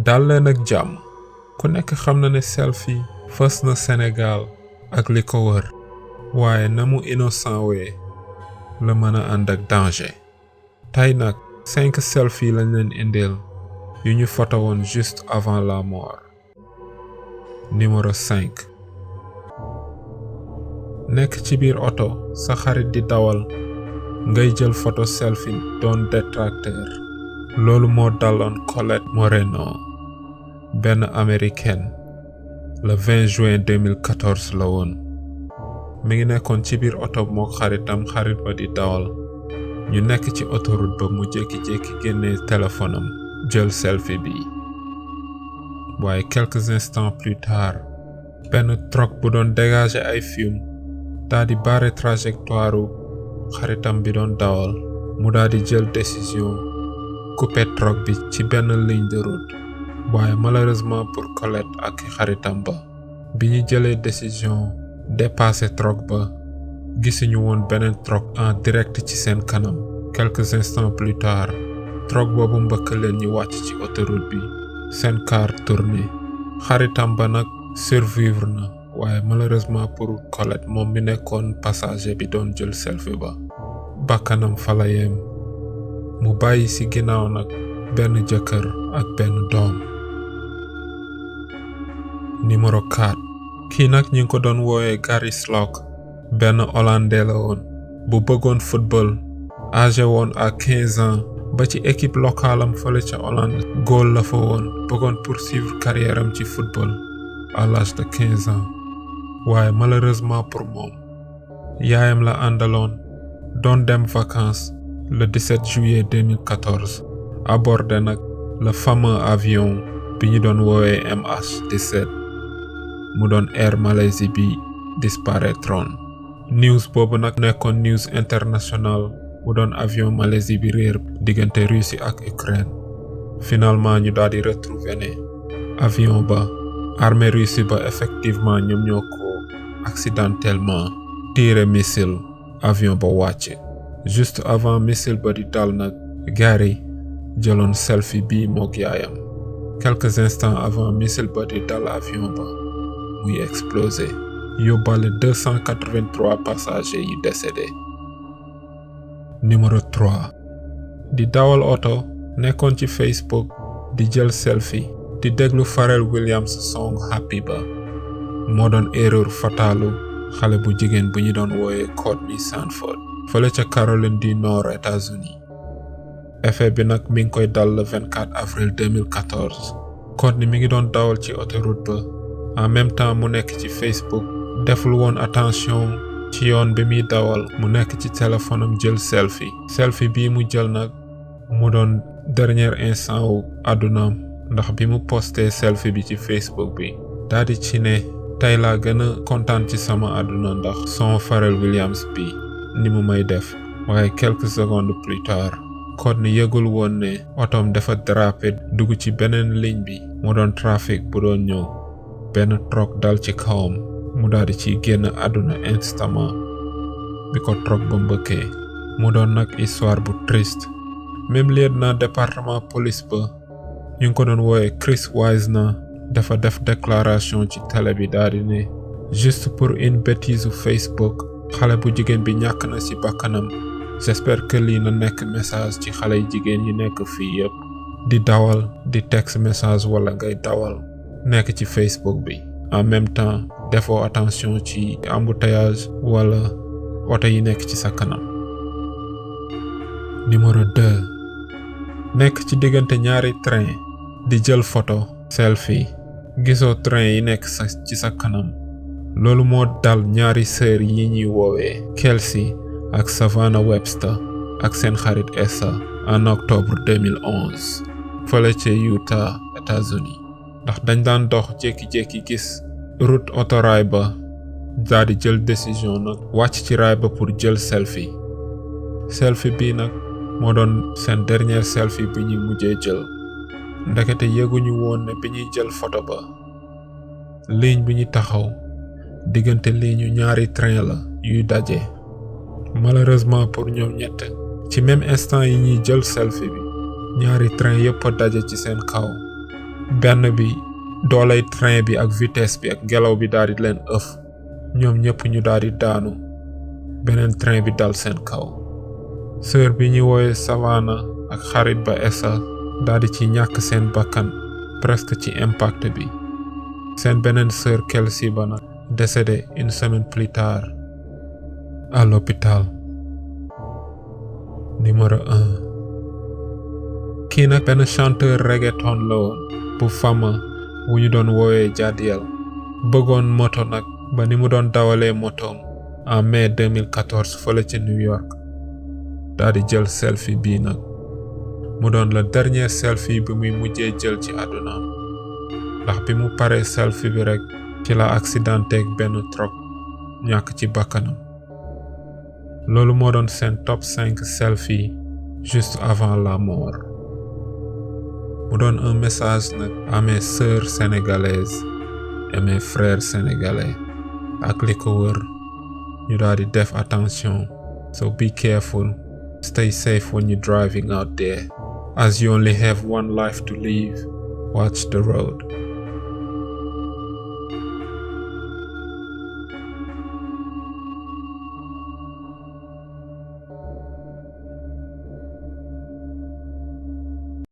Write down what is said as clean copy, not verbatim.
dal leen ak jàmm ku nekk xam na ne selfie fës na Sénégal ak li ko wër waaye na mu innocent wee la mën a ànd ak danger tey nag 5 selfie lañ leen indil yu ñu photo woon juste avant la mort. Numéro 5 nekk ci biir oto sa xarit di dawal ngay jël photo selfie doon détracteur. loolu moo daloon Colette Moreno benn américaine le 20 juin 2014 la woon mi ngi nekkoon ci biir oto moo xaritam xarit ba di dawal ñu nekk ci autoroute ba mu jékki-jékki génnee téléphone am jël selfie bi waaye quelques instants plus tard benn truck bu doon dégager ay fumes daa di barrer trajectoire xaritam bi doon dawal mu daa di jël décision couper truck bi ci benn ligne de route waaye malheureusement pour Colette ak xaritam ba bi ñu jëlee décision dépasser truck ba gisuñu woon beneen truck en direct ci seen kanam. Quelques instants plus tard truck boobu mbëkk leen ñu wàcc ci autoroute bi seen car tourné xaritam ba nag survivre na waaye malheureusement pour Colette moom mi nekkoon passager bi doon jël selfie ba bakkanam fa la yem mu bàyyi ci ginnaaw nag benn jëkkër ak benn doom. Numéro 4 kii nag ñu ngi ko doon woowe Gary Slock benn hollandais la woon bu bëggoon football âgé woon à 15 ans ba ci équipe locale am fële ca Hollande góol la fa woon bëggoon poursuivre carrière am ci football à l'âge de 15 ans waaye malheureusement pour moom yaayam la àndaloon doon dem vacances le 17 juillet 2014 abordé nag le fameux avion bi ñu doon woowee MH17 mu doon Air Malaisie bi disparaîtroon. news boobu nag nekkoon news international mu doon avion Malaisie bi réer diggante Russie ak Ukraine. finalement ñu daal di retrouver ne avion ba armée Russie ba effectivement ñoom ñoo ko accidentellement tiré missile avion ba wàcc. juste avant missile ba di dal nag Gary jëloon selfie bi mook yaayam. quelques instants avant missile ba di dal avion ba muy explosé yóbbaale 283 passagers yi décédé. Numéro 3 di dawal oto nekkoon ci Facebook di jël selfie di déglu Pharrell Williams song Happy ba moo doon erreur fatalu xale bu jigéen bu ñu doon wooye Courtney Sanford fële ca Caroline du Nord États-Unis. effet bi nag mi ngi koy dal le 24 avril 2014 Courtney mi ngi doon dawal ci autoroute ba en même temps mu nekk ci Facebook deful woon attention ci yoon bi muy dawal mu nekk ci téléphone am jël selfie bii mu jël nag mu doon dernier instant wu àddunaam ndax bi mu posté selfie bi ci Facebook bi daa di ci ne tey laa gën a kontaan ci sama àdduna ndax son Pharrell Williams bi ni mu may def waaye quelques secondes plus tard Courtney yëgul woon ne otom dafa dérapé dugg ci beneen ligne bi mu doon trafic bu doon ñëw benn truck dal ci kawam mu daal di ciy génn àdduna instamment bi ko truck ba mbëkkee mu doon nag histoire bu triste. même lieutenant département police ba ñu ngi ko doon woowe Chris Wisner dafa def déclaration ci télé bi daal di ne juste pour une bêtise su Facebook xale bu jigéen bi ñàkk na ci bakkanam. j'espère que lii na nekk message ci xale yu jigéen yi nekk fii yépp di dawal di text message wala ngay dawal nekk ci Facebook bi en même temps defoo attention ci embouteillage wala oto yi nekk ci sa kanam. Numéro 2 nekk ci diggante ñaari train di jël photo selfie gisoo train yi nekk ci sa kanam. loolu moo dal ñaari sœur yi ñuy woowee Kelsey ak Savannah Webster ak seen xarit Essa en octobre 2011 fële ca Utah États-Unis ndax dañ daan dox jékki-jékki gis route autorail ba daal di jël décision nag wàcc ci raay ba pour jël selfie bi nag moo doon seen dernière selfie bi ñuy mujjee jël ndekete yëguñu woon ne bi ñuy jël photo ba ligne bi ñu taxaw diggante ligne yu ñaari train la yuy daje. malheureusement pour ñoom ñett ci même instant yi ñuy jël selfie bi ñaari train yépp a daje ci seen kaw benn bi dooley train bi ak vitesse bi ak ngelaw bi daal di leen ëf ñoom ñëpp ñu daal di daanu beneen train bi dal seen kaw sœur bi ñu wooye Savannah ak xarit ba Essa daal di ci ñàkk seen bakkan presque ci impact bi seen beneen sœur Kelsey ba nag décédé une semaine plus tard à l'hôpital. Numéro 1 kii nag benn chanteur reggaeton la woon bu fama wu ñu doon woowee Jadiel bëggoon moto nag ba ni mu doon dawalee motoom en mai 2014 fële ca New York daal di jël selfie bii nag mu doon la dernier selfie bi muy mujjee jël ci àddunaam ndax bi mu paree selfie bi rek ci la accidenté ak benn truck ñàkk ci bakkanam loolu moo doon seen top 5 selfie juste avant la mort mu doon un message nag à mes sœurs sénégalaises et mes frères sénégalais ak li ko wër ñu daal di def attention so be careful stay safe when you're driving out there as you only have one life to live watch the road